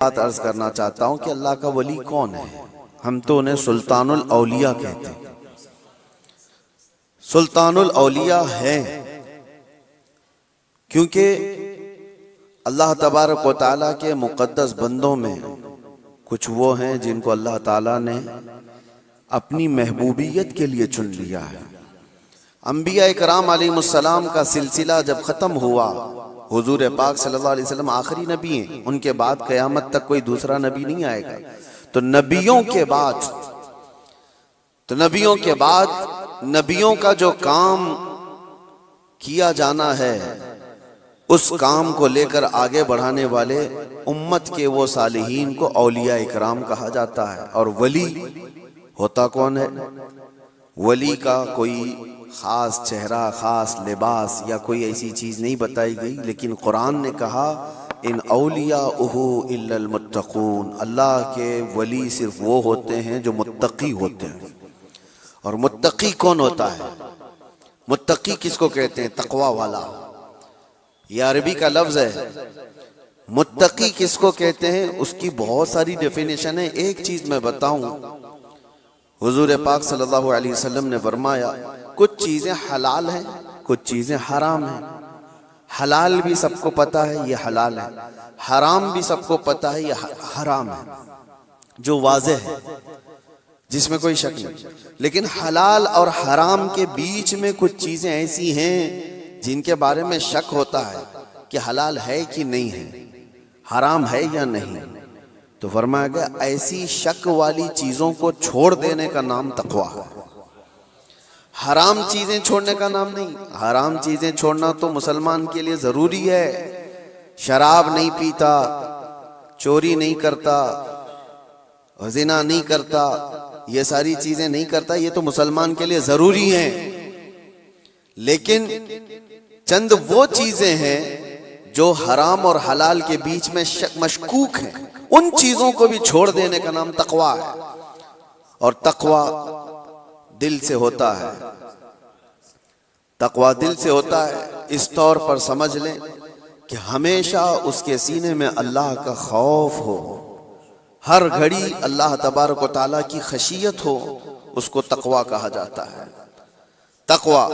بات عرض کرنا چاہتا ہوں کہ اللہ کا ولی کون ہے؟ ہم تو انہیں سلطان الاولیاء کہتے ہیں۔ سلطان الاولیاء ہے کیونکہ اللہ تبارک و تعالیٰ کے مقدس بندوں میں کچھ وہ ہیں جن کو اللہ تعالیٰ نے اپنی محبوبیت کے لیے چن لیا ہے۔ انبیاء کرام علیہ السلام کا سلسلہ جب ختم ہوا، حضور پاک صلی اللہ علیہ وسلم آخری نبی ہیں، ان کے بعد قیامت تک کوئی دوسرا نبی نہیں آئے گا۔ تو نبیوں کے بعد نبیوں کا جو کام کیا جانا ہے، اس کام کو لے کر آگے بڑھانے والے امت کے وہ صالحین کو اولیاء اکرام کہا جاتا ہے۔ اور ولی ہوتا کون ہے؟ ولی کا کوئی خاص چہرہ، خاص لباس یا کوئی ایسی چیز نہیں بتائی گئی، لیکن قرآن نے کہا ان اولیاءہ الا المتقون، اللہ کے ولی صرف وہ ہوتے ہیں جو متقی ہوتے ہیں۔ اور متقی کون ہوتا ہے؟ متقی کس کو کہتے ہیں؟ تقوی والا، یہ عربی کا لفظ ہے۔ متقی کس کو کہتے ہیں؟ اس کی بہت ساری ڈیفینیشن ہے۔ ایک چیز میں بتاؤں، حضور پاک صلی اللہ علیہ وسلم نے فرمایا کچھ چیزیں حلال ہیں، کچھ چیزیں حرام ہیں۔ حلال بھی سب کو پتا ہے یہ حلال ہے، حرام بھی سب کو پتا ہے یہ حرام ہے، جو واضح ہے، جس میں کوئی شک نہیں۔ لیکن حلال اور حرام کے بیچ میں کچھ چیزیں ایسی ہیں جن کے بارے میں شک ہوتا ہے کہ حلال ہے کہ نہیں ہے، حرام ہے یا نہیں۔ تو فرمایا گیا ایسی شک والی چیزوں کو چھوڑ دینے کا نام تقویٰ ہے، حرام چیزیں چھوڑنے کا نام نہیں۔ حرام چیزیں چھوڑنا تو مسلمان کے لیے ضروری ہے۔ شراب نہیں پیتا، چوری نہیں کرتا، زنا نہیں کرتا، یہ ساری چیزیں نہیں کرتا، یہ تو مسلمان کے لیے ضروری ہیں۔ لیکن چند وہ چیزیں ہیں جو حرام اور حلال کے بیچ میں مشکوک ہیں، ان چیزوں کو بھی چھوڑ دینے کا نام تقویٰ ہے۔ اور تقویٰ دل سے ہوتا ہے، تقویٰ دل سے ہوتا ہے۔ اس طور پر سمجھ لیں کہ ہمیشہ اس کے سینے میں اللہ کا خوف ہو، ہر گھڑی اللہ تبارک و تعالیٰ کی خشیت ہو، اس کو تقویٰ کہا جاتا ہے۔ تقویٰ،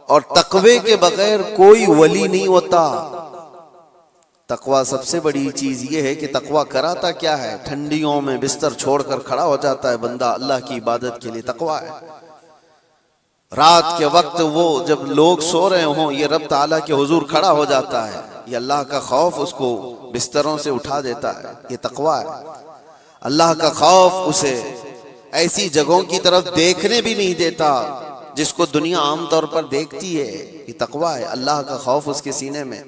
اور تقوی کے بغیر کوئی ولی نہیں ہوتا۔ تقویٰ سب سے بڑی چیز یہ ہے کہ تقویٰ کراتا کیا ہے؟ ٹھنڈیوں میں بستر چھوڑ کر کھڑا ہو جاتا ہے بندہ اللہ کی عبادت کے لیے، تقویٰ ہے۔ رات کے وقت وہ جب لوگ سو رہے ہوں، یہ رب تعالیٰ کے حضور کھڑا ہو جاتا ہے، یہ اللہ کا خوف اس کو بستروں سے اٹھا دیتا ہے، یہ تقویٰ ہے۔ اللہ کا خوف اسے ایسی جگہوں کی طرف دیکھنے بھی نہیں دیتا جس کو دنیا عام طور پر دیکھتی ہے، یہ تقویٰ ہے۔ اللہ کا خوف اس کے سینے میں،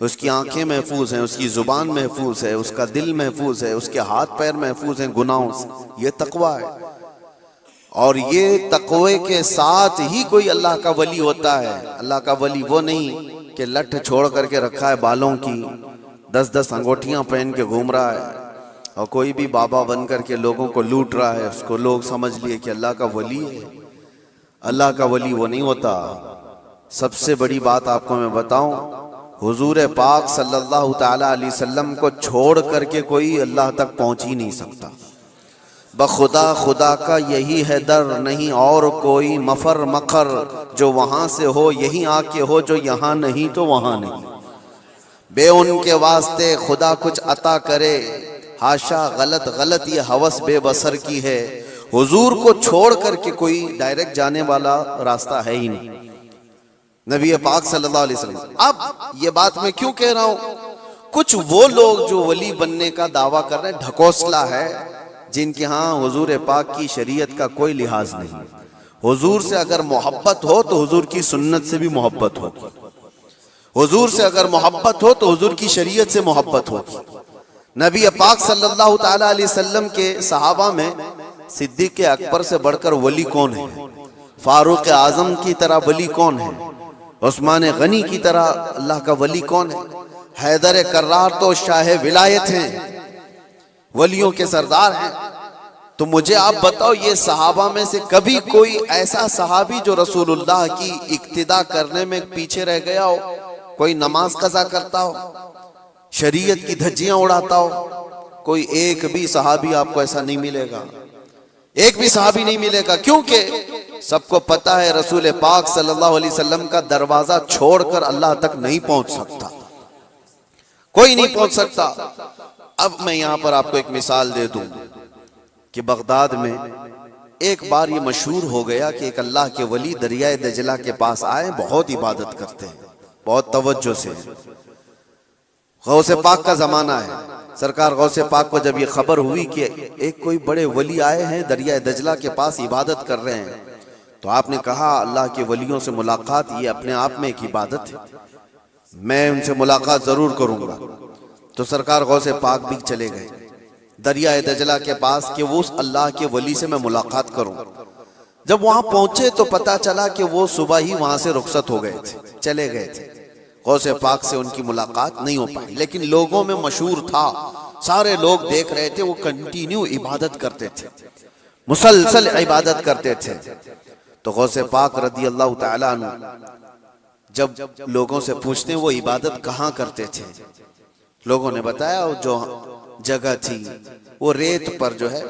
اس کی آنکھیں محفوظ ہیں، اس کی زبان محفوظ ہے، اس کا دل محفوظ ہے، اس کے ہاتھ پیر محفوظ ہیں گناہوں سے، یہ تقویٰ ہے۔ اور یہ تقوی کے ساتھ ہی کوئی اللہ کا ولی ہوتا ہے۔ اللہ کا ولی وہ نہیں کہ لٹھ چھوڑ کر کے رکھا ہے بالوں کی، 10 انگوٹھیاں پہن کے گھوم رہا ہے، اور کوئی بھی بابا بن کر کے لوگوں کو لوٹ رہا ہے، اس کو لوگ سمجھ لیے کہ اللہ کا ولی ہے۔ اللہ کا ولی وہ نہیں ہوتا۔ سب سے بڑی بات آپ کو میں بتاؤں، حضور پاک صلی اللہ تعالی علیہ وسلم کو چھوڑ کر کے کوئی اللہ تک پہنچ ہی نہیں سکتا۔ بخدا خدا کا یہی ہے در، نہیں اور کوئی مفر مقر، جو وہاں سے ہو یہی آ کے ہو، جو یہاں نہیں تو وہاں نہیں۔ بے ان کے واسطے خدا کچھ عطا کرے، ہاشا غلط یہ ہوس بے بصر کی ہے۔ حضور کو چھوڑ کر کے کوئی ڈائریکٹ جانے والا راستہ ہے ہی نہیں، نبی پاک صلی اللہ علیہ وسلم۔ اب یہ بات میں کیوں کہہ رہا ہوں؟ کچھ وہ لوگ جو ولی بننے کا دعویٰ کر رہے ہیں، ڈھکوسلا ہے، جن کے ہاں حضور پاک کی شریعت کا کوئی لحاظ نہیں۔ حضور سے اگر محبت ہو تو حضور کی سنت سے بھی محبت ہو، حضور سے اگر محبت ہو تو حضور کی شریعت سے محبت ہو۔ نبی پاک صلی اللہ تعالی علیہ وسلم کے صحابہ میں صدیق اکبر سے بڑھ کر ولی کون ہے؟ فاروق اعظم کی طرح ولی کون ہے؟ عثمان غنی کی طرح اللہ کا ولی کون ہے؟ حیدر کرار تو شاہ ولایت ہیں، ولیوں کے سردار ہیں۔ تو مجھے آپ بتاؤ، یہ صحابہ میں سے کبھی کوئی ایسا صحابی جو رسول اللہ کی اقتداء کرنے میں پیچھے رہ گیا ہو، کوئی نماز قضا کرتا ہو، شریعت کی دھجیاں اڑاتا ہو؟ کوئی ایک بھی صحابی آپ کو ایسا نہیں ملے گا، ایک بھی صحابی نہیں ملے گا، کیونکہ سب کو پتا ہے رسول پاک صلی اللہ علیہ وسلم کا دروازہ چھوڑ کر اللہ تک نہیں پہنچ سکتا، کوئی نہیں پہنچ سکتا۔ اب میں یہاں پر آپ کو ایک مثال دے دوں کہ بغداد میں ایک بار یہ مشہور ہو گیا کہ ایک اللہ کے ولی دریائے دجلہ کے پاس آئے، بہت عبادت کرتے ہیں، بہت توجہ سے، غوث پاک کا زمانہ ہے۔ سرکار غوث پاک کو جب یہ خبر ہوئی کہ ایک کوئی بڑے ولی آئے ہیں دریائے دجلہ کے پاس عبادت کر رہے ہیں، تو آپ نے کہا اللہ کے ولیوں سے ملاقات یہ اپنے آپ میں ایک عبادت ہے، میں ان سے ملاقات ضرور کروں گا۔ تو سرکار غوث پاک بھی چلے گئے دریائے دجلہ کے پاس کہ وہ اس اللہ کے ولی سے میں ملاقات کروں۔ جب وہاں پہنچے تو پتا چلا کہ وہ صبح ہی وہاں سے رخصت ہو گئے تھے، چلے گئے تھے، غوث پاک سے ان کی ملاقات نہیں ہو پائی، لیکن لوگوں میں مشہور تھا، سارے لوگ دیکھ رہے تھے، وہ کنٹینیو عبادت کرتے تھے، مسلسل عبادت کرتے تھے۔ تو غوث پاک رضی اللہ تعالیٰ عنہ جب لوگوں سے پوچھتے ہیں وہ عبادت کہاں کرتے تھے، لوگوں نے بتایا وہ جو جگہ تھی وہ ریت پر جو ہے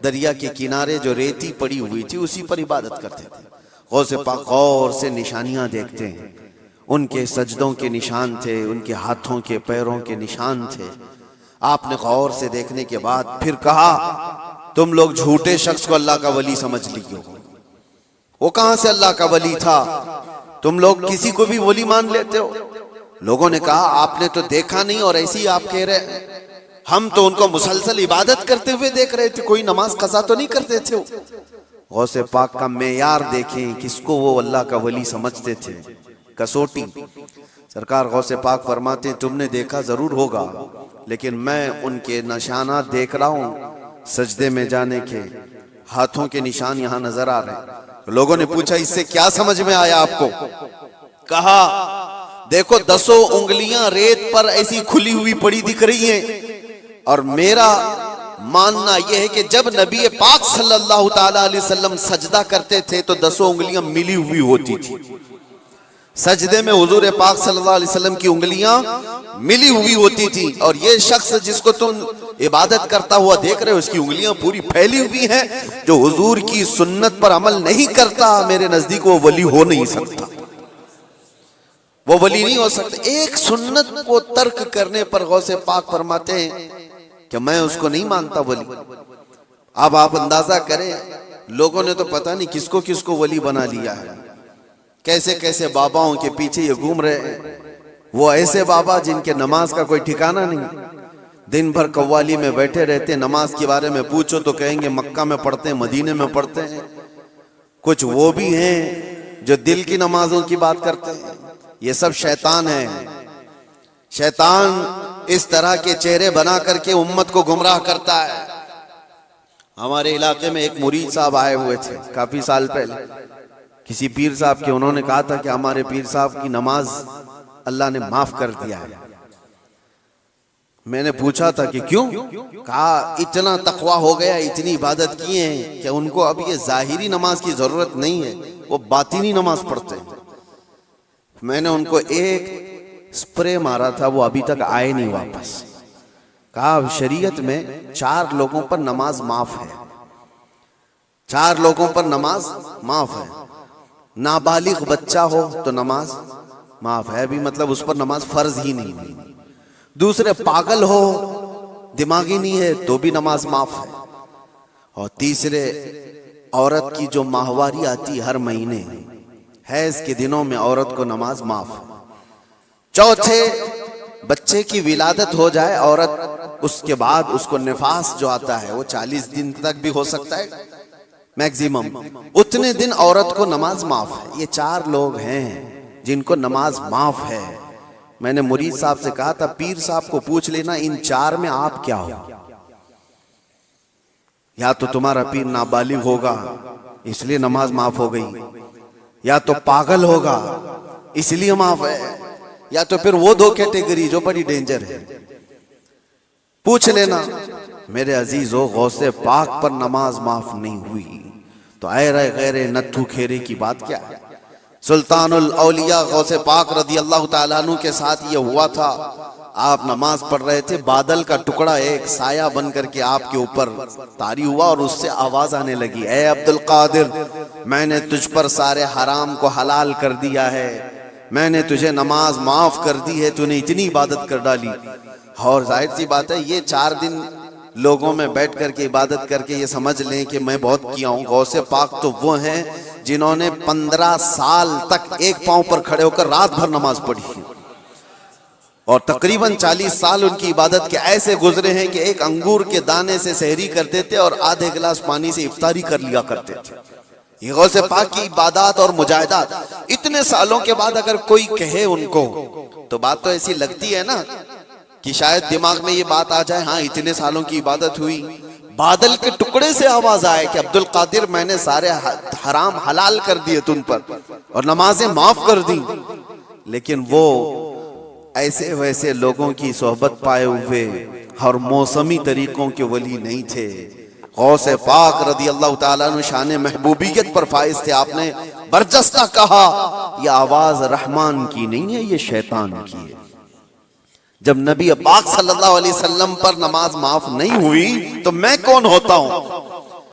دریا کے کنارے جو ریتی پڑی ہوئی تھی اسی پر عبادت کرتے تھے۔ غوث پاک غور سے نشانیاں دیکھتے ہیں، ان کے سجدوں کے نشان تھے، ان کے ہاتھوں کے پیروں کے نشان تھے۔ آپ نے غور سے دیکھنے کے بعد پھر کہا تم لوگ جھوٹے شخص کو اللہ کا ولی سمجھ لیے ہو، وہ کہاں سے اللہ کا ولی تھا، تم لوگ کسی کو بھی ولی مان لیتے ہو۔ لوگوں نے کہا آپ نے تو دیکھا نہیں اور ایسے ہی آپ کہہ رہے ہیں، ہم تو ان کو مسلسل عبادت کرتے ہوئے دیکھ رہے تھے، کوئی نماز قضا تو نہیں کرتے تھے۔ غوث پاک کا معیار دیکھیں کس کو وہ اللہ کا ولی سمجھتے تھے، کسوٹی۔ سرکار غوث پاک فرماتے ہیں تم نے دیکھا ضرور ہوگا، لیکن میں ان کے نشانات دیکھ رہا ہوں، سجدے میں جانے کے، ہاتھوں کے نشان یہاں نظر آ رہے ہیں۔ لوگوں نے پوچھا اس سے کیا سمجھ میں آیا آپ کو؟ کہا دیکھو 10 انگلیاں ریت پر ایسی کھلی ہوئی پڑی دکھ رہی ہیں، اور میرا ماننا یہ ہے کہ جب نبی پاک صلی اللہ تعالیٰ علیہ وسلم سجدہ کرتے تھے تو 10 انگلیاں ملی ہوئی ہوتی تھی، سجدے میں حضور پاک صلی اللہ علیہ وسلم کی انگلیاں ملی ہوئی ہوتی تھی، اور یہ شخص جس کو تم عبادت کرتا ہوا دیکھ رہے ہو اس کی انگلیاں پوری پھیلی ہوئی ہیں، جو حضور کی سنت پر عمل نہیں کرتا میرے نزدیک وہ ولی ہو نہیں سکتا، وہ ولی نہیں ہو سکتا۔ ایک سنت کو ترک کرنے پر غوث پاک فرماتے ہیں کہ میں اس کو نہیں مانتا ولی۔ اب آپ اندازہ کریں لوگوں نے تو پتہ نہیں کس کو ولی بنا لیا ہے، کیسے کیسے باباؤں کے پیچھے یہ گھوم رہے ہیں، وہ ایسے بابا جن کے نماز کا کوئی ٹھکانہ نہیں، دن بھر قوالی میں بیٹھے رہتے، نماز کے بارے میں پوچھو تو کہیں گے مکہ میں پڑھتے ہیں، مدینے میں پڑھتے ہیں۔ کچھ وہ بھی ہیں جو دل کی نمازوں کی بات کرتے ہیں، یہ سب شیطان ہے۔ شیطان اس طرح کے چہرے بنا کر کے امت کو گمراہ کرتا ہے۔ ہمارے علاقے میں ایک مرید صاحب آئے ہوئے تھے کافی سال پہلے، کسی پیر صاحب کے، انہوں نے کہا تھا کہ ہمارے پیر صاحب کی نماز اللہ نے معاف کر دیا ہے۔ میں نے پوچھا تھا کہ کیوں؟ کہا اتنا تقویٰ ہو گیا، اتنی عبادت کیے ہیں کہ ان کو اب یہ ظاہری نماز کی ضرورت نہیں ہے، وہ باطنی نماز پڑھتے ہیں۔ میں نے ان کو ایک سپرے مارا تھا، وہ ابھی تک آئے نہیں واپس۔ کہا شریعت میں 4 لوگوں پر نماز معاف ہے، 4 لوگوں پر نماز معاف ہے۔ نابالغ بچہ ہو تو نماز معاف ہے، ابھی مطلب اس پر نماز فرض ہی نہیں ہوئی۔ دوسرے پاگل ہو، دماغی نہیں ہے تو بھی نماز معاف ہے۔ اور تیسرے عورت کی جو ماہواری آتی ہر مہینے، حیض کے دنوں میں عورت کو نماز معاف ہے۔ چوتھے بچے کی ولادت ہو جائے عورت، اس کے بعد اس کو نفاس جو آتا ہے وہ 40 دن تک بھی ہو سکتا ہے میکزیمم، اتنے دن عورت کو نماز معاف ہے۔ یہ 4 لوگ ہیں جن کو نماز معاف ہے۔ میں نے مرید صاحب سے کہا تھا پیر صاحب کو پوچھ لینا ان 4 میں آپ کیا ہو، یا تو تمہارا پیر نابالغ ہوگا اس لیے نماز معاف ہو گئی، یا تو پاگل ہوگا اس لیے معاف ہے، یا تو پھر وہ 2 کیٹیگری جو بڑی ڈینجر ہے۔ پوچھ لینا میرے عزیزو، غوث پاک پر نماز معاف نہیں ہوئی تو ایرے غیر نتھو کھیرے کی بات کیا ہے؟ سلطان الاولیاء غوث پاک رضی اللہ تعالیٰ عنہ کے ساتھ یہ ہوا تھا۔ آپ نماز پڑھ رہے تھے، بادل کا ٹکڑا ایک سایہ بن کر کے آپ کے اوپر طاری ہوا اور اس سے آواز آنے لگی، اے عبد القادر، میں نے تجھ پر سارے حرام کو حلال کر دیا ہے، میں نے تجھے نماز معاف کر دی ہے، تو نے اتنی عبادت کر ڈالی۔ اور ظاہر سی بات ہے یہ 4 دن لوگوں میں بیٹھ کر کے عبادت کر کے یہ سمجھ لیں کہ میں بہت کیا ہوں۔ غوث پاک تو وہ ہیں جنہوں نے 15 سال تک ایک پاؤں پر کھڑے ہو کر رات بھر نماز پڑھی ہے، اور تقریباً 40 سال ان کی عبادت کے ایسے گزرے ہیں کہ ایک انگور کے دانے سے سحری کرتے تھے اور آدھے گلاس پانی سے افطاری کر لیا کرتے تھے۔ یہ غوث پاک کی عبادات اور مجاہدات، اتنے سالوں کے بعد اگر کوئی کہے ان کو تو بات تو ایسی لگتی ہے نا کہ شاید دماغ میں یہ بات آ جائے، ہاں اتنے سالوں کی عبادت ہوئی، بادل کے ٹکڑے سے آواز آئے کہ عبد القادر میں نے سارے حرام حلال کر دیے تم پر اور نمازیں معاف کر دی۔ لیکن وہ ایسے ویسے لوگوں کی صحبت پائے ہوئے اور موسمی طریقوں کے ولی نہیں تھے۔ غوث پاک رضی اللہ تعالیٰ عنہ شان محبوبیت پر فائز تھے۔ آپ نے برجستہ کہا یہ آواز رحمان کی نہیں ہے، یہ شیطان کی ہے۔ جب نبی پاک صلی اللہ علیہ وسلم پر نماز معاف نہیں ہوئی تو میں کون ہوتا ہوں؟